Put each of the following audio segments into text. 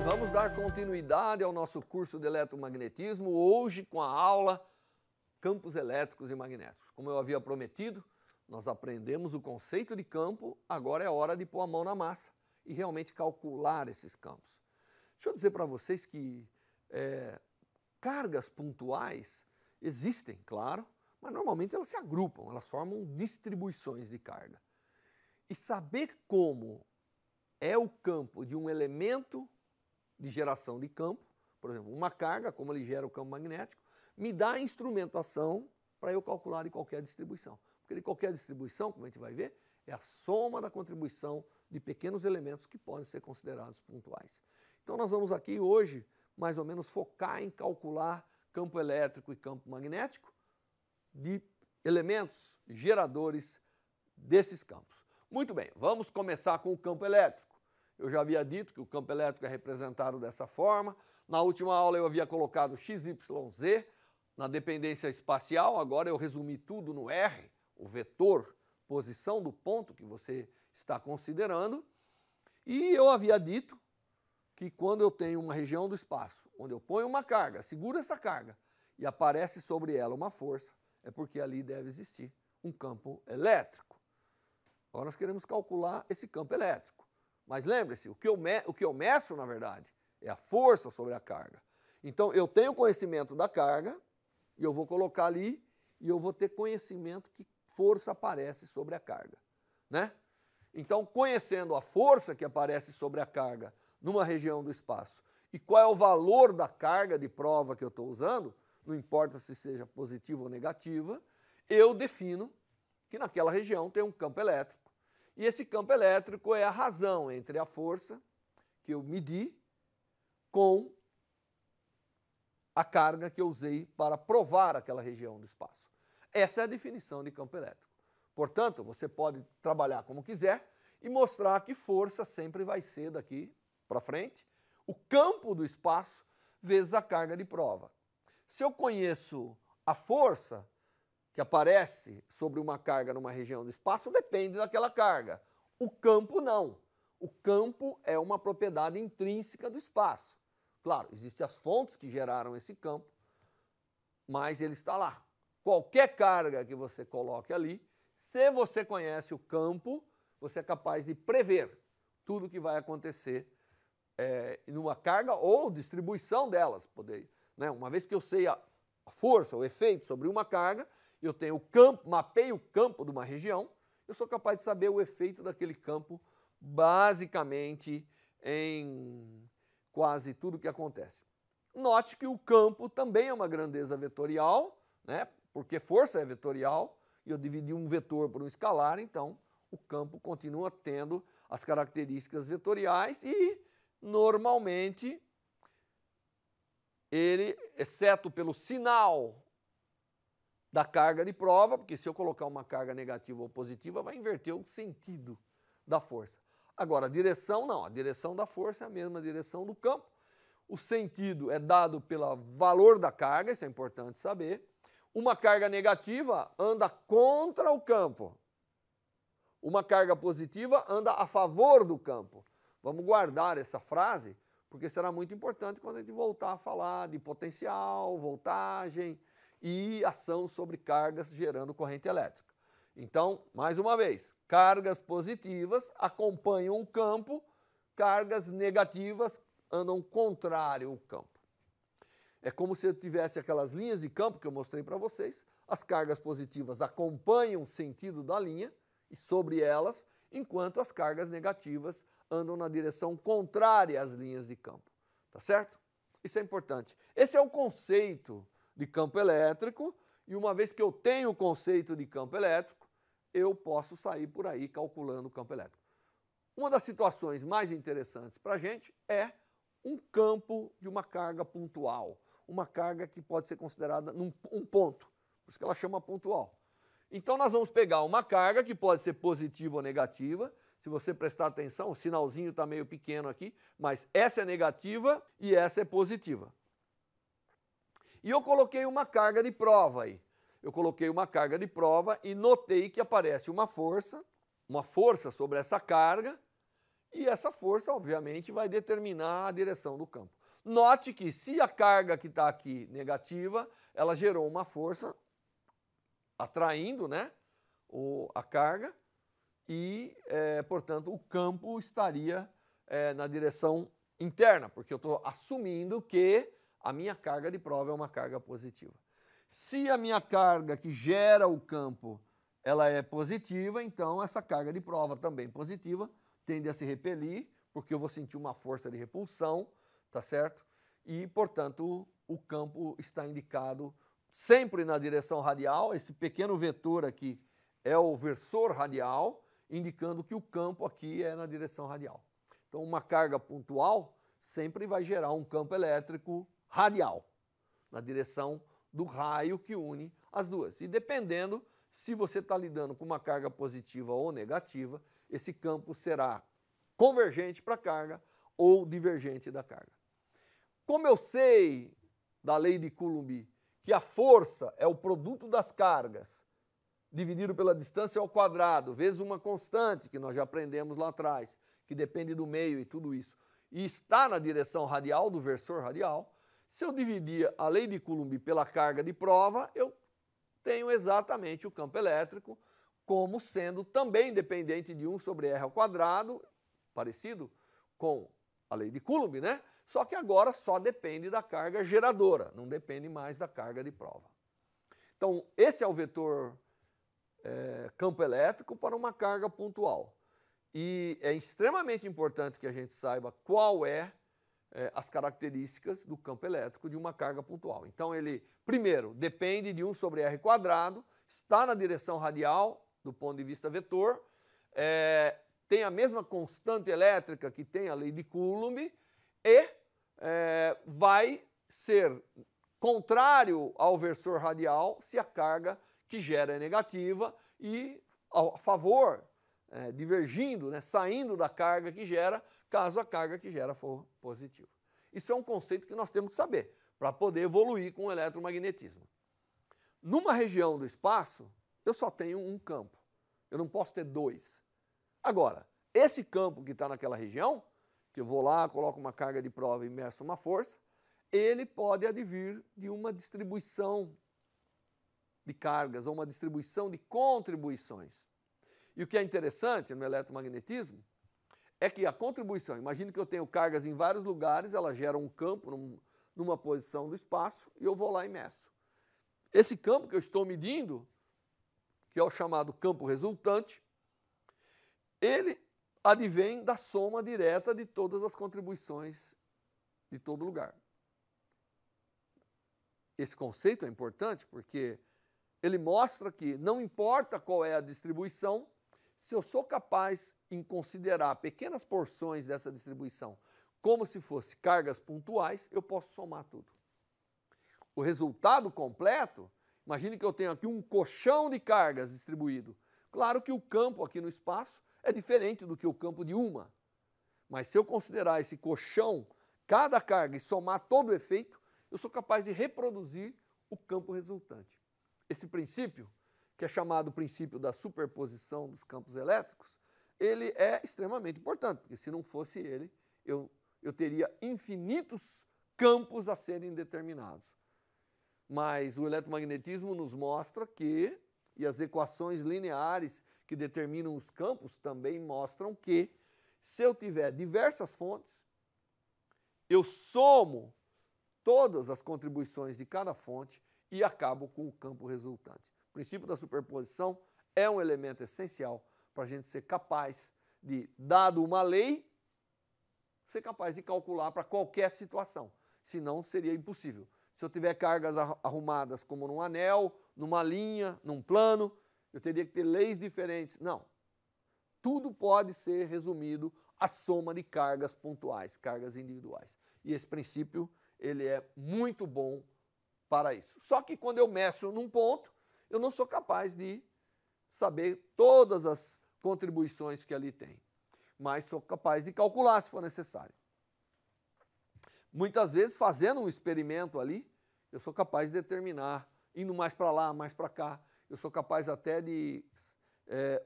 vamos dar continuidade ao nosso curso de eletromagnetismo, hoje com a aula Campos Elétricos e Magnéticos. Como eu havia prometido, nós aprendemos o conceito de campo, agora é hora de pôr a mão na massa e realmente calcular esses campos. Deixa eu dizer para vocês que cargas pontuais existem, claro, mas normalmente elas se agrupam, elas formam distribuições de carga. E saber como é o campo de um elemento de geração de campo, por exemplo, uma carga, como ele gera o campo magnético, me dá a instrumentação para eu calcular de qualquer distribuição. Porque de qualquer distribuição, como a gente vai ver, é a soma da contribuição de pequenos elementos que podem ser considerados pontuais. Então nós vamos aqui hoje, mais ou menos, focar em calcular campo elétrico e campo magnético de elementos geradores desses campos. Muito bem, vamos começar com o campo elétrico. Eu já havia dito que o campo elétrico é representado dessa forma. Na última aula eu havia colocado XYZ na dependência espacial, agora eu resumi tudo no R, o vetor, posição do ponto que você está considerando. E eu havia dito que quando eu tenho uma região do espaço, onde eu ponho uma carga, seguro essa carga e aparece sobre ela uma força, é porque ali deve existir um campo elétrico. Agora nós queremos calcular esse campo elétrico. Mas lembre-se, o que eu meço, na verdade, é a força sobre a carga. Então, eu tenho conhecimento da carga, e eu vou colocar ali, e eu vou ter conhecimento que força aparece sobre a carga, né? Então, conhecendo a força que aparece sobre a carga numa região do espaço, e qual é o valor da carga de prova que eu estou usando, não importa se seja positiva ou negativa, eu defino que naquela região tem um campo elétrico. E esse campo elétrico é a razão entre a força que eu medi com a carga que eu usei para provar aquela região do espaço. Essa é a definição de campo elétrico. Portanto, você pode trabalhar como quiser e mostrar que força sempre vai ser daqui para frente o campo do espaço vezes a carga de prova. Se eu conheço a força que aparece sobre uma carga numa região do espaço, depende daquela carga. O campo não. O campo é uma propriedade intrínseca do espaço. Claro, existem as fontes que geraram esse campo, mas ele está lá. Qualquer carga que você coloque ali, se você conhece o campo, você é capaz de prever tudo o que vai acontecer numa carga ou distribuição delas. Né? Uma vez que eu sei a força, o efeito sobre uma carga, eu tenho o campo, mapeio o campo de uma região, eu sou capaz de saber o efeito daquele campo basicamente em quase tudo que acontece. Note que o campo também é uma grandeza vetorial, né? Porque força é vetorial, e eu dividi um vetor por um escalar, então o campo continua tendo as características vetoriais e, normalmente, ele, exceto pelo sinal da carga de prova, porque se eu colocar uma carga negativa ou positiva, vai inverter o sentido da força. Agora, a direção não, a direção da força é a mesma direção do campo. O sentido é dado pelo valor da carga, isso é importante saber. Uma carga negativa anda contra o campo. Uma carga positiva anda a favor do campo. Vamos guardar essa frase, porque será muito importante quando a gente voltar a falar de potencial, voltagem e ação sobre cargas gerando corrente elétrica. Então, mais uma vez, cargas positivas acompanham o campo, cargas negativas andam contrário ao campo. É como se eu tivesse aquelas linhas de campo que eu mostrei para vocês, as cargas positivas acompanham o sentido da linha e sobre elas, enquanto as cargas negativas andam na direção contrária às linhas de campo. Tá certo? Isso é importante. Esse é o conceito de campo elétrico, e uma vez que eu tenho o conceito de campo elétrico, eu posso sair por aí calculando o campo elétrico. Uma das situações mais interessantes para a gente é um campo de uma carga pontual, uma carga que pode ser considerada um ponto, por isso que ela chama pontual. Então nós vamos pegar uma carga que pode ser positiva ou negativa. Se você prestar atenção, o sinalzinho está meio pequeno aqui, mas essa é negativa e essa é positiva. E eu coloquei uma carga de prova aí. Eu coloquei uma carga de prova e notei que aparece uma força sobre essa carga e essa força, obviamente, vai determinar a direção do campo. Note que se a carga que está aqui negativa, ela gerou uma força atraindo, né, a carga e, portanto, o campo estaria na direção interna, porque eu estou assumindo que a minha carga de prova é uma carga positiva. Se a minha carga que gera o campo ela é positiva, então essa carga de prova também positiva tende a se repelir, porque eu vou sentir uma força de repulsão, tá certo? E, portanto, o campo está indicado sempre na direção radial. Esse pequeno vetor aqui é o versor radial, indicando que o campo aqui é na direção radial. Então, uma carga pontual sempre vai gerar um campo elétrico radial, na direção do raio que une as duas. E dependendo se você está lidando com uma carga positiva ou negativa, esse campo será convergente para a carga ou divergente da carga. Como eu sei da lei de Coulomb que a força é o produto das cargas dividido pela distância ao quadrado, vezes uma constante, que nós já aprendemos lá atrás, que depende do meio e tudo isso, e está na direção radial, do versor radial, se eu dividir a lei de Coulomb pela carga de prova, eu tenho exatamente o campo elétrico como sendo também dependente de 1 sobre r ao quadrado, parecido com a lei de Coulomb, né? Só que agora só depende da carga geradora, não depende mais da carga de prova. Então, esse é o vetor campo elétrico para uma carga pontual. E é extremamente importante que a gente saiba qual é as características do campo elétrico de uma carga pontual. Então, ele, primeiro, depende de 1 sobre r quadrado, está na direção radial, do ponto de vista vetor, tem a mesma constante elétrica que tem a lei de Coulomb e vai ser contrário ao versor radial se a carga que gera é negativa e a favor, divergindo, né, saindo da carga que gera, caso a carga que gera for positiva. Isso é um conceito que nós temos que saber para poder evoluir com o eletromagnetismo. Numa região do espaço, eu só tenho um campo. Eu não posso ter dois. Agora, esse campo que está naquela região, que eu vou lá, coloco uma carga de prova e meço uma força, ele pode advir de uma distribuição de cargas ou uma distribuição de contribuições. E o que é interessante no eletromagnetismo é que a contribuição, imagine que eu tenho cargas em vários lugares, elas geram um campo numa posição do espaço e eu vou lá e meço. Esse campo que eu estou medindo, que é o chamado campo resultante, ele advém da soma direta de todas as contribuições de todo lugar. Esse conceito é importante porque ele mostra que não importa qual é a distribuição, se eu sou capaz em considerar pequenas porções dessa distribuição como se fossem cargas pontuais, eu posso somar tudo. O resultado completo, imagine que eu tenho aqui um colchão de cargas distribuído. Claro que o campo aqui no espaço é diferente do que o campo de uma. Mas se eu considerar esse colchão, cada carga e somar todo o efeito, eu sou capaz de reproduzir o campo resultante. Esse princípio, que é chamado princípio da superposição dos campos elétricos, ele é extremamente importante, porque se não fosse ele, eu teria infinitos campos a serem determinados. Mas o eletromagnetismo nos mostra que, e as equações lineares que determinam os campos também mostram que, se eu tiver diversas fontes, eu somo todas as contribuições de cada fonte e acabo com o campo resultante. O princípio da superposição é um elemento essencial para a gente ser capaz de, dado uma lei, ser capaz de calcular para qualquer situação. Senão seria impossível. Se eu tiver cargas arrumadas como num anel, numa linha, num plano, eu teria que ter leis diferentes. Não. Tudo pode ser resumido à soma de cargas pontuais, cargas individuais. E esse princípio, ele é muito bom para isso. Só que quando eu meço num ponto, eu não sou capaz de saber todas as contribuições que ali tem. Mas sou capaz de calcular se for necessário. Muitas vezes, fazendo um experimento ali, eu sou capaz de determinar, indo mais para lá, mais para cá, eu sou capaz até de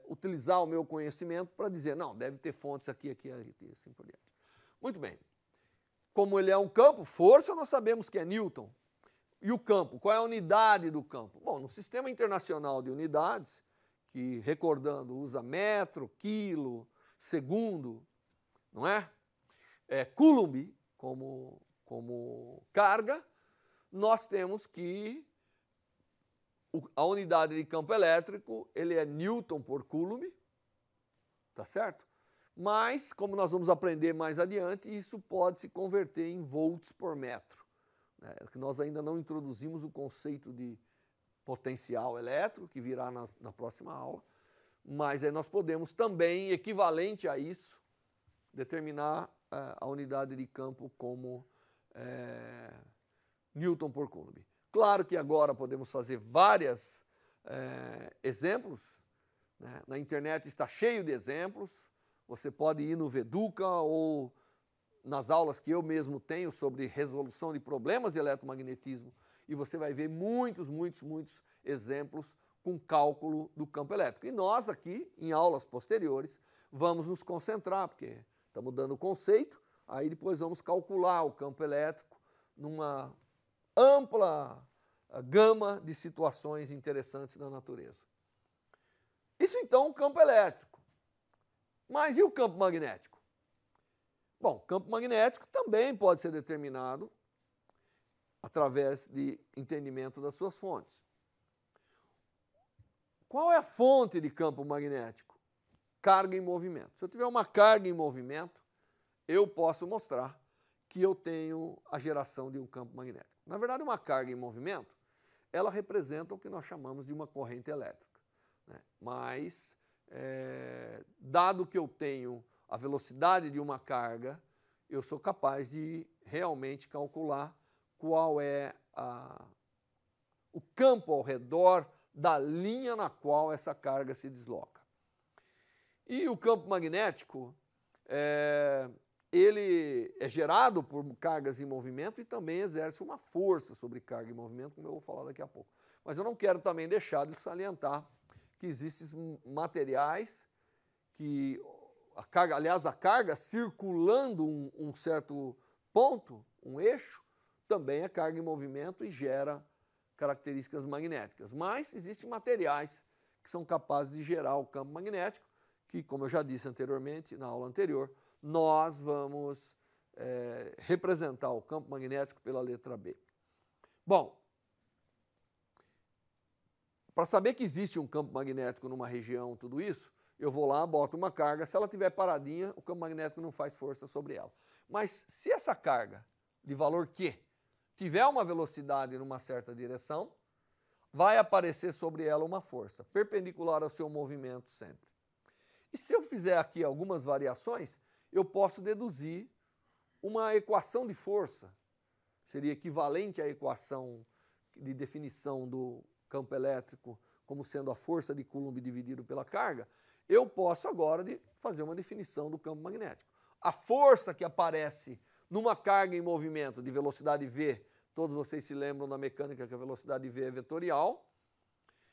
utilizar o meu conhecimento para dizer, não, deve ter fontes aqui, aqui, aqui, e assim por diante. Muito bem. Como ele é um campo, força nós sabemos que é Newton. E o campo, qual é a unidade do campo? Bom, no Sistema Internacional de Unidades, que, recordando, usa metro, quilo, segundo, não é? Coulomb como carga, nós temos que a unidade de campo elétrico, ele é Newton por Coulomb, tá certo? Mas, como nós vamos aprender mais adiante, isso pode se converter em volts por metro. Que nós ainda não introduzimos o conceito de potencial elétrico, que virá na próxima aula, mas aí nós podemos também, equivalente a isso, determinar a unidade de campo como Newton por Coulomb. Claro que agora podemos fazer vários exemplos, né? Na internet está cheio de exemplos, você pode ir no Veduca ou nas aulas que eu mesmo tenho sobre resolução de problemas de eletromagnetismo, e você vai ver muitos exemplos com cálculo do campo elétrico. E nós aqui, em aulas posteriores, vamos nos concentrar, porque estamos dando o conceito, aí depois vamos calcular o campo elétrico numa ampla gama de situações interessantes da natureza. Isso então o campo elétrico. Mas e o campo magnético? Bom, o campo magnético também pode ser determinado através de entendimento das suas fontes. Qual é a fonte de campo magnético? Carga em movimento. Se eu tiver uma carga em movimento, eu posso mostrar que eu tenho a geração de um campo magnético. Na verdade, uma carga em movimento, ela representa o que nós chamamos de uma corrente elétrica, né? Mas, dado que eu tenho a velocidade de uma carga, eu sou capaz de realmente calcular qual é o campo ao redor da linha na qual essa carga se desloca. E o campo magnético, ele é gerado por cargas em movimento e também exerce uma força sobre carga em movimento, como eu vou falar daqui a pouco. Mas eu não quero também deixar de salientar que existem materiais que a carga circulando um certo ponto, um eixo, também é carga em movimento e gera características magnéticas. Mas existem materiais que são capazes de gerar o campo magnético, que, como eu já disse anteriormente, na aula anterior, nós vamos representar o campo magnético pela letra B. Bom, para saber que existe um campo magnético numa região, tudo isso, eu vou lá, boto uma carga, se ela estiver paradinha, o campo magnético não faz força sobre ela. Mas se essa carga, de valor Q, tiver uma velocidade numa certa direção, vai aparecer sobre ela uma força, perpendicular ao seu movimento sempre. E se eu fizer aqui algumas variações, eu posso deduzir uma equação de força, seria equivalente à equação de definição do campo elétrico como sendo a força de Coulomb dividido pela carga, eu posso agora fazer uma definição do campo magnético. A força que aparece numa carga em movimento de velocidade V, todos vocês se lembram da mecânica que a velocidade V é vetorial.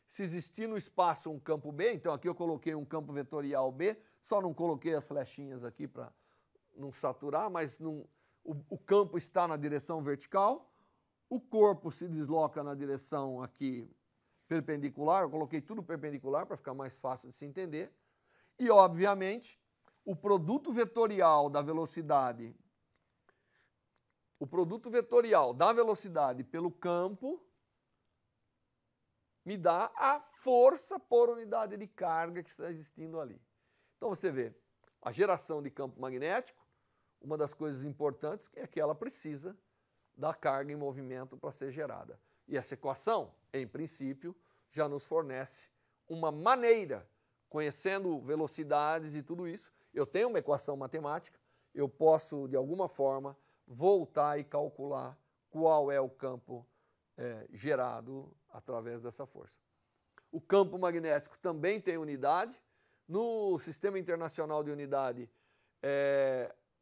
Se existir no espaço um campo B, então aqui eu coloquei um campo vetorial B, só não coloquei as flechinhas aqui para não saturar, mas o campo está na direção vertical, o corpo se desloca na direção aqui perpendicular, eu coloquei tudo perpendicular para ficar mais fácil de se entender, e obviamente o produto vetorial da velocidade pelo campo me dá a força por unidade de carga que está existindo ali. Então você vê, a geração de campo magnético, uma das coisas importantes é que ela precisa da carga em movimento para ser gerada. E essa equação, em princípio, já nos fornece uma maneira, conhecendo velocidades e tudo isso, eu tenho uma equação matemática, eu posso, de alguma forma, voltar e calcular qual é o campo gerado através dessa força. O campo magnético também tem unidade. No Sistema Internacional de Unidade,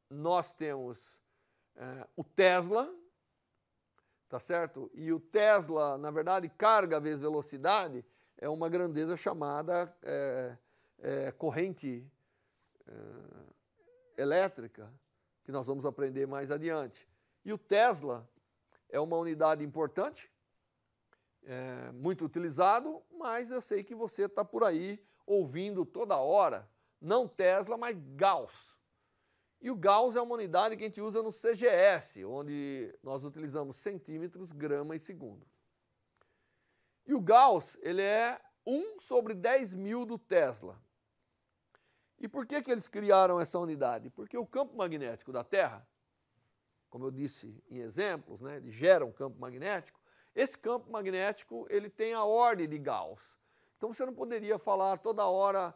nós temos o Tesla, tá certo? E o Tesla, na verdade, carga vezes velocidade é uma grandeza chamada corrente elétrica, que nós vamos aprender mais adiante. E o Tesla é uma unidade importante, muito utilizado, mas eu sei que você está por aí ouvindo toda hora, não Tesla, mas Gauss. E o Gauss é uma unidade que a gente usa no CGS, onde nós utilizamos centímetros, grama e segundo. E o Gauss, ele é 1 sobre 10.000 do Tesla. E por que eles criaram essa unidade? Porque o campo magnético da Terra, como eu disse em exemplos, né, ele gera um campo magnético. Esse campo magnético ele tem a ordem de Gauss. Então você não poderia falar toda hora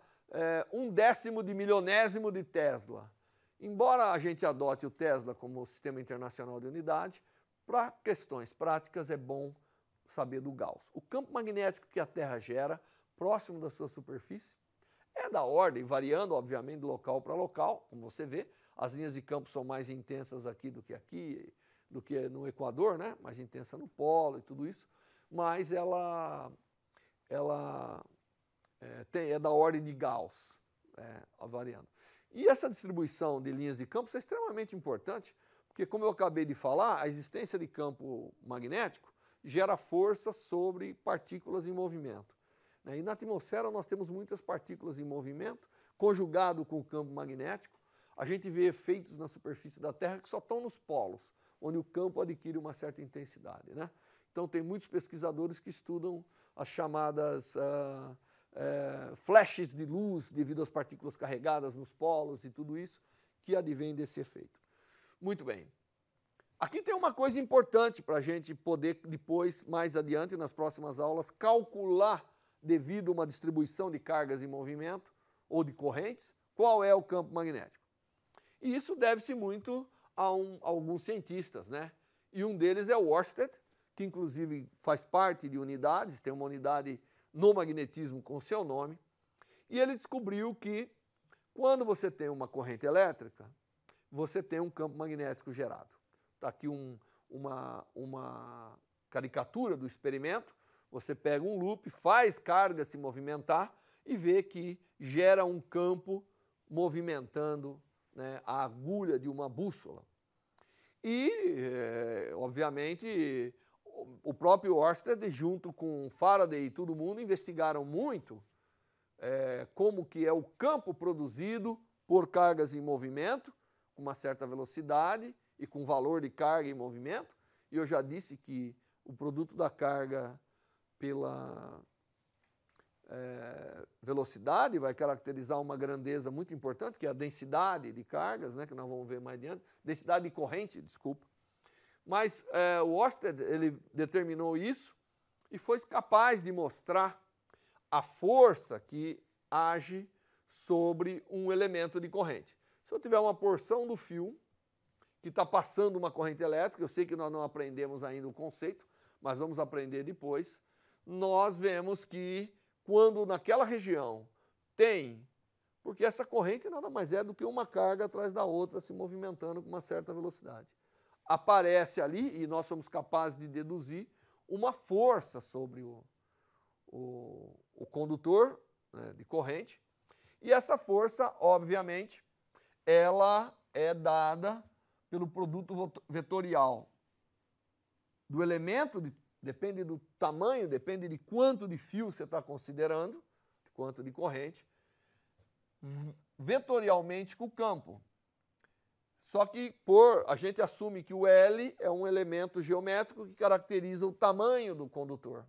1/10 de milionésimo de Tesla. Embora a gente adote o Tesla como sistema internacional de unidade, para questões práticas é bom saber do Gauss. O campo magnético que a Terra gera, próximo da sua superfície, é da ordem, variando obviamente de local para local, como você vê. As linhas de campo são mais intensas aqui, do que no Equador, né? Mais intensa no polo e tudo isso, mas ela é da ordem de Gauss, variando. E essa distribuição de linhas de campo é extremamente importante, porque, como eu acabei de falar, a existência de campo magnético gera força sobre partículas em movimento. E na atmosfera nós temos muitas partículas em movimento, conjugado com o campo magnético. A gente vê efeitos na superfície da Terra que só estão nos polos, onde o campo adquire uma certa intensidade, né? Então tem muitos pesquisadores que estudam as chamadas flashes de luz devido às partículas carregadas nos polos e tudo isso que advém desse efeito. Muito bem. Aqui tem uma coisa importante para a gente poder depois, mais adiante, nas próximas aulas, calcular devido a uma distribuição de cargas em movimento ou de correntes, qual é o campo magnético. E isso deve-se muito a alguns cientistas, né? E um deles é o Ørsted, que inclusive faz parte de unidades, tem uma unidade no magnetismo com seu nome, e ele descobriu que quando você tem uma corrente elétrica, você tem um campo magnético gerado. Está aqui uma caricatura do experimento. Você pega um loop, faz carga se movimentar e vê que gera um campo movimentando, né, a agulha de uma bússola. E, obviamente, o próprio Ørsted, junto com Faraday e todo mundo, investigaram muito como que é o campo produzido por cargas em movimento, com uma certa velocidade e com valor de carga em movimento. E eu já disse que o produto da carga pela velocidade vai caracterizar uma grandeza muito importante, que é a densidade de cargas, né, que nós vamos ver mais adiante, densidade de corrente, desculpa. Mas o Ørsted, ele determinou isso e foi capaz de mostrar a força que age sobre um elemento de corrente. Se eu tiver uma porção do fio que está passando uma corrente elétrica, eu sei que nós não aprendemos ainda o conceito, mas vamos aprender depois, nós vemos que quando naquela região tem, porque essa corrente nada mais é do que uma carga atrás da outra se movimentando com uma certa velocidade. Aparece ali, e nós somos capazes de deduzir, uma força sobre o condutor, né, de corrente, e essa força, obviamente, ela é dada pelo produto vetorial do elemento, depende do tamanho, depende de quanto de fio você está considerando, de quanto de corrente, vetorialmente com o campo. Só que a gente assume que o L é um elemento geométrico que caracteriza o tamanho do condutor,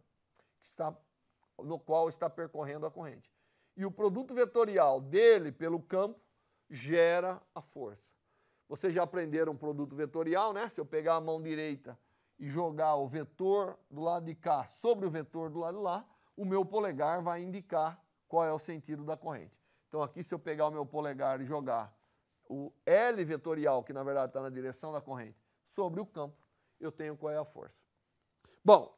no qual está percorrendo a corrente. E o produto vetorial dele pelo campo gera a força. Vocês já aprenderam produto vetorial, né? Se eu pegar a mão direita e jogar o vetor do lado de cá sobre o vetor do lado de lá, o meu polegar vai indicar qual é o sentido da corrente. Então aqui, se eu pegar o meu polegar e jogar o L vetorial, que na verdade está na direção da corrente, sobre o campo, eu tenho qual é a força. Bom,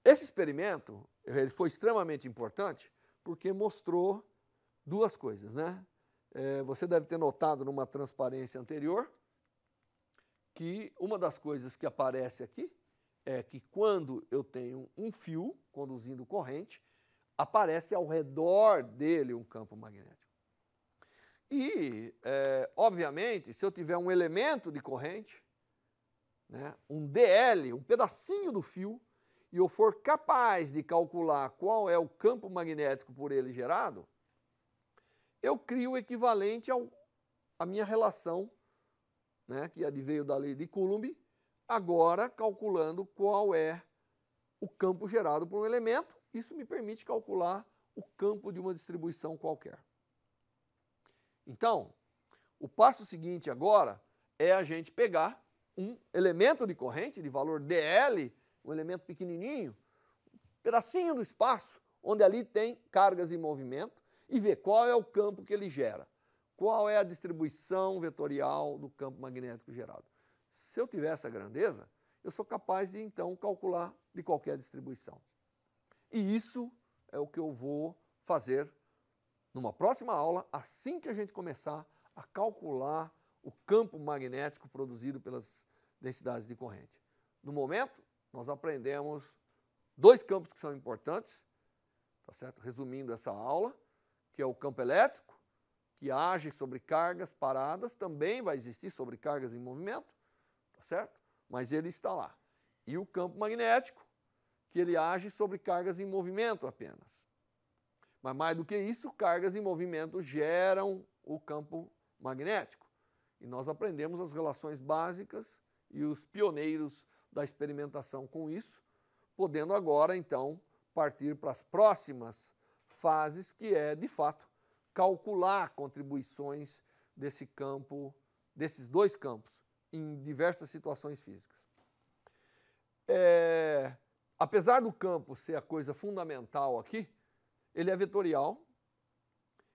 esse experimento ele foi extremamente importante porque mostrou duas coisas, né? Você deve ter notado numa transparência anterior que uma das coisas que aparece aqui é que quando eu tenho um fio conduzindo corrente, aparece ao redor dele um campo magnético. E, obviamente, se eu tiver um elemento de corrente, né, um DL, um pedacinho do fio, e eu for capaz de calcular qual é o campo magnético por ele gerado, eu crio o equivalente à minha relação, né, que veio da lei de Coulomb, agora calculando qual é o campo gerado por um elemento. Isso me permite calcular o campo de uma distribuição qualquer. Então, o passo seguinte agora é a gente pegar um elemento de corrente de valor DL, um elemento pequenininho, um pedacinho do espaço, onde ali tem cargas em movimento, e ver qual é o campo que ele gera, qual é a distribuição vetorial do campo magnético gerado. Se eu tiver essa grandeza, eu sou capaz de então calcular de qualquer distribuição. E isso é o que eu vou fazer numa próxima aula, assim que a gente começar a calcular o campo magnético produzido pelas densidades de corrente. No momento, nós aprendemos dois campos que são importantes, tá certo? Resumindo essa aula, que é o campo elétrico, que age sobre cargas paradas, também vai existir sobre cargas em movimento, tá certo? Mas ele está lá. E o campo magnético, que ele age sobre cargas em movimento apenas. Mas mais do que isso, cargas em movimento geram o campo magnético. E nós aprendemos as relações básicas e os pioneiros da experimentação com isso, podendo agora, então, partir para as próximas fases, que é, de fato, calcular contribuições desse campo, desses dois campos, em diversas situações físicas. Apesar do campo ser a coisa fundamental aqui, ele é vetorial,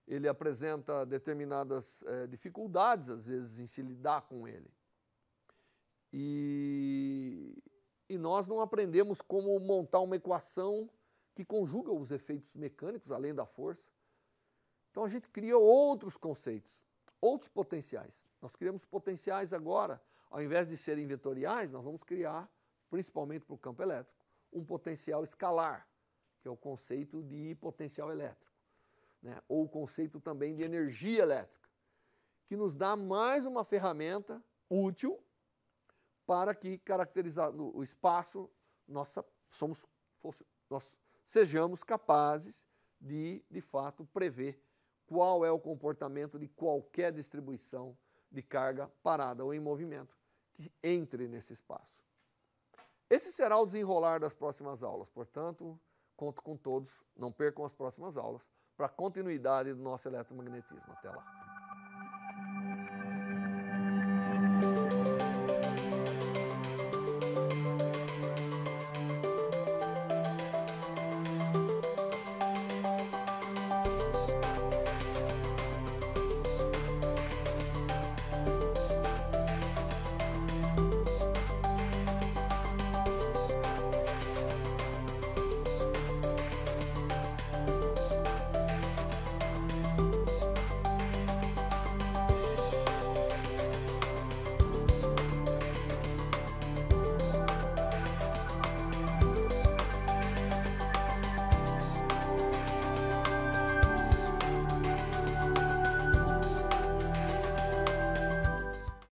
ele apresenta determinadas dificuldades, às vezes, em se lidar com ele. E nós não aprendemos como montar uma equação que conjuga os efeitos mecânicos, além da força. Então a gente cria outros conceitos, outros potenciais. Nós criamos potenciais agora, ao invés de serem vetoriais, nós vamos criar, principalmente para o campo elétrico, um potencial escalar, que é o conceito de potencial elétrico, né? Ou o conceito também de energia elétrica, que nos dá mais uma ferramenta útil para que, caracterizando o espaço, nós sejamos capazes de fato, prever qual é o comportamento de qualquer distribuição de carga parada ou em movimento que entre nesse espaço. Esse será o desenrolar das próximas aulas, portanto, conto com todos, não percam as próximas aulas para a continuidade do nosso eletromagnetismo. Até lá.